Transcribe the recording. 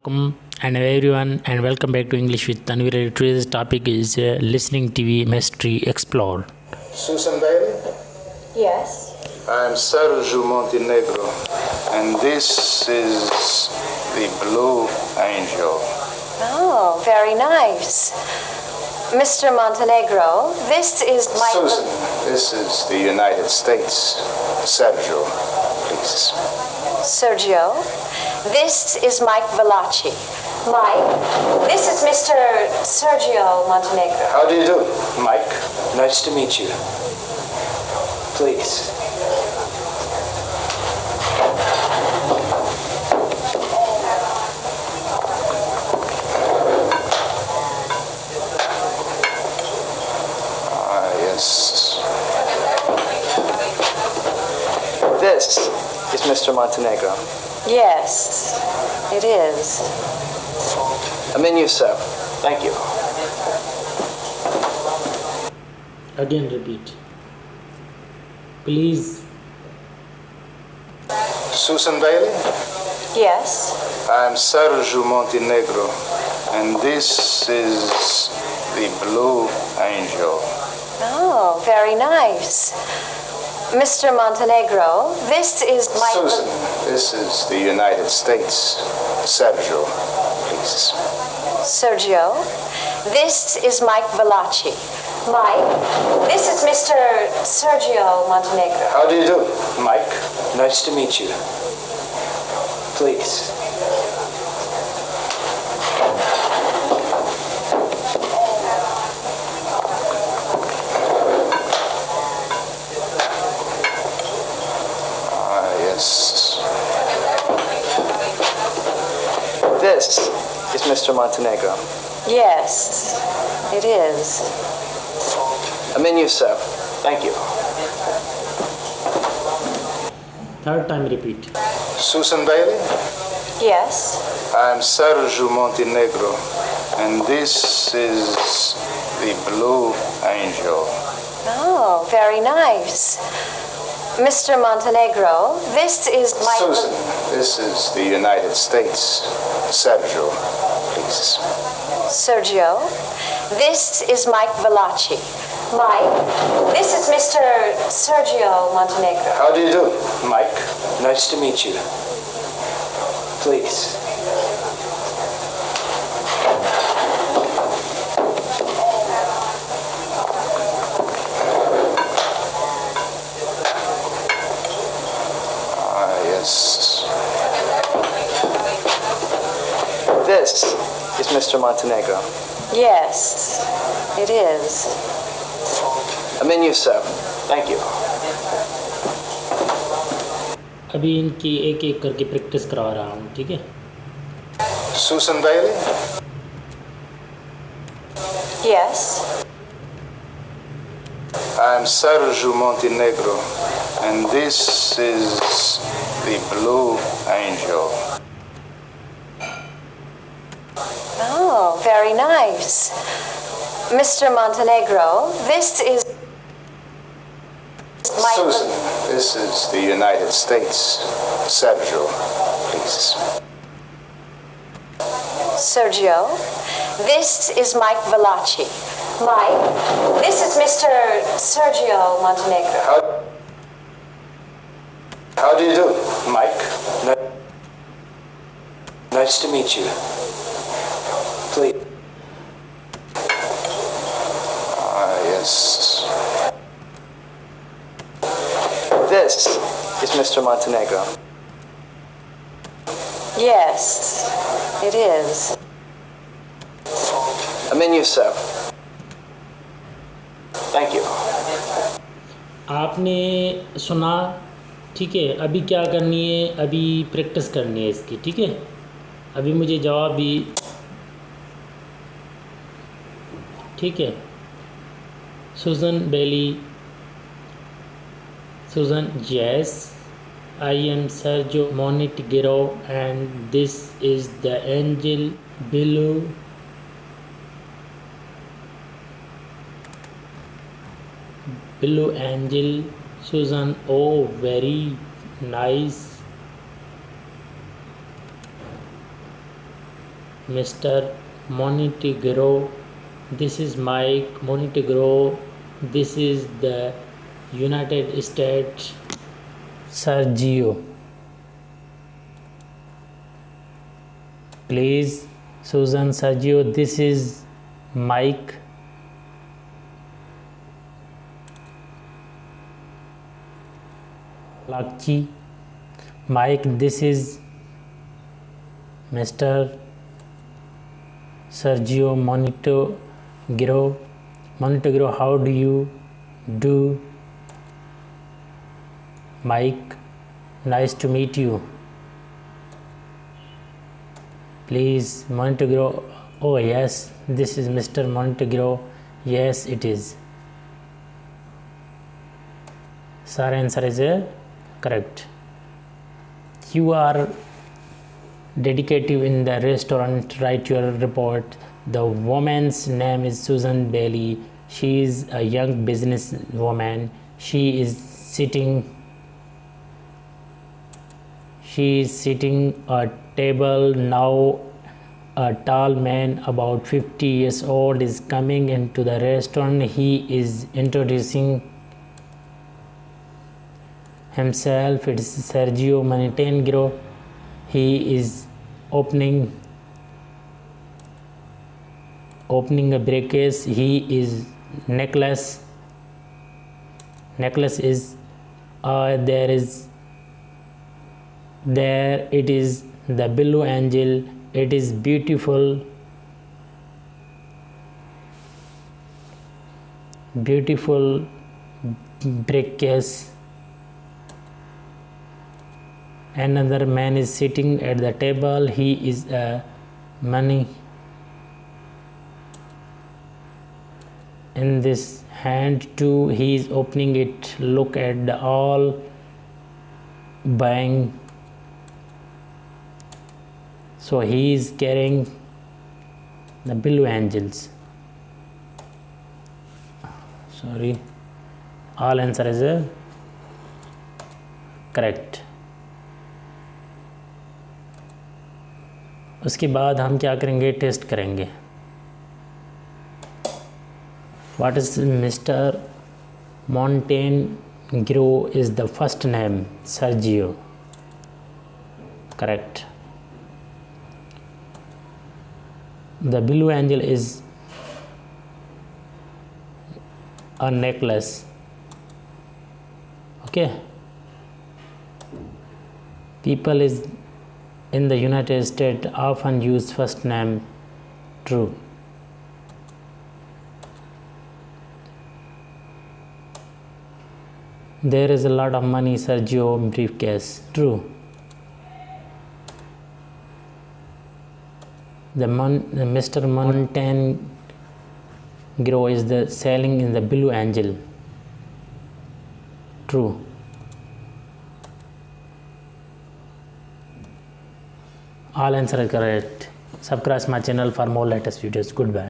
Welcome and everyone and welcome back to English with Tanveer. Today's topic is listening TV mystery explore. Susan Bailey? Yes. I'm Sergio Montenegro, and this is the Blue Angel. Oh, very nice. Mr. Montenegro, this is my... Susan, this is the United States. Sergio, please. Sergio, this is Mike Valachi. Mike, this is Mr. Sergio Montenegro. How do you do, Mike? Nice to meet you. Please. Yes. This is Mr. Montenegro. Yes, it is. A menu, sir. Thank you. Again repeat. Please. Susan Bailey? Yes. I'm Sergio Montenegro, and this is the Blue Angel. Oh, very nice. Mr. Montenegro, this is my... Susan, this is the United States. Sergio, please. Sergio, this is Mike Valachi. Mike, this is Mr. Sergio Montenegro. How do you do, Mike? Nice to meet you. Please. Yes. This is Mr. Montenegro. Yes, it is. A menu, sir. Thank you. Third time repeat. Susan Bailey? Yes. I'm Sergio Montenegro, and this is the Blue Angel. Oh, very nice. Mr. Montenegro, this is my... Susan, this is the United States. Sergio, please. Sergio, this is Mike Valachi. Mike, this is Mr. Sergio Montenegro. How do you do, Mike? Nice to meet you. Please. Yes. This is Mr. Montenegro. Yes, it is. A menu, sir. Thank you. अभी इनकी एक एक करके practice करवा रहा हूँ, ठीक है? Susan Bailey? Yes. I'm Sergio Montenegro, and this is the Blue Angel. Oh, very nice. Mr. Montenegro, this is my... Susan, this is the United States. Sergio, please. Sergio, this is Mike Valachi. Mike, this is Mr. Sergio Montenegro. How do you do, Mike? Nice to meet you. Please. Yes. This is Mr. Montenegro. Yes, it is. A menu, sir. Thank you. आपने सुना, ठीक है? अभी क्या करनी है? अभी practice करनी है इसकी, ठीक है? अभी मुझे जवाब भी, ठीक है? सुजन बेली. Susan, yes, I am Sergio Montenegro, and this is the angel below. Below angel. Susan, oh, very nice. Mr. Montenegro. This is Mike Montenegro. This is the United States. Sergio. Please, Susan. Sergio. This is Mike. Lakchi. Mike, this is Mr. Sergio Montenegro. Montenegro, how do you do? Mike, nice to meet you. Please, Montenegro. Oh yes, this is Mr. Montenegro. Yes, it is. Sir, answer is correct. You are dedicative in the restaurant. Write your report. The woman's name is Susan Bailey. She is a young businesswoman. She is sitting a table now. A tall man about 50 years old is coming into the restaurant. He is introducing himself. It is Sergio Montenegro. He is opening a briefcase. He is necklace is there it is the blue angel. It is beautiful briefcase. Another man is sitting at the table. He is a money in this hand too. He is opening it. Look at the all buying. So he is carrying the blue angels. Sorry, all answer is correct. उसके बाद हम क्या करेंगे, test करेंगे. What is Mr. Montenegro is the first name. Sergio. Correct. The blue angel is a necklace. Okay. People is in the United States often use first name. True. There is a lot of money, Sergio briefcase. True. The Mr. Montenegro is the selling in the blue angel. True. All answer correct. Subscribe my channel for more latest videos. Goodbye.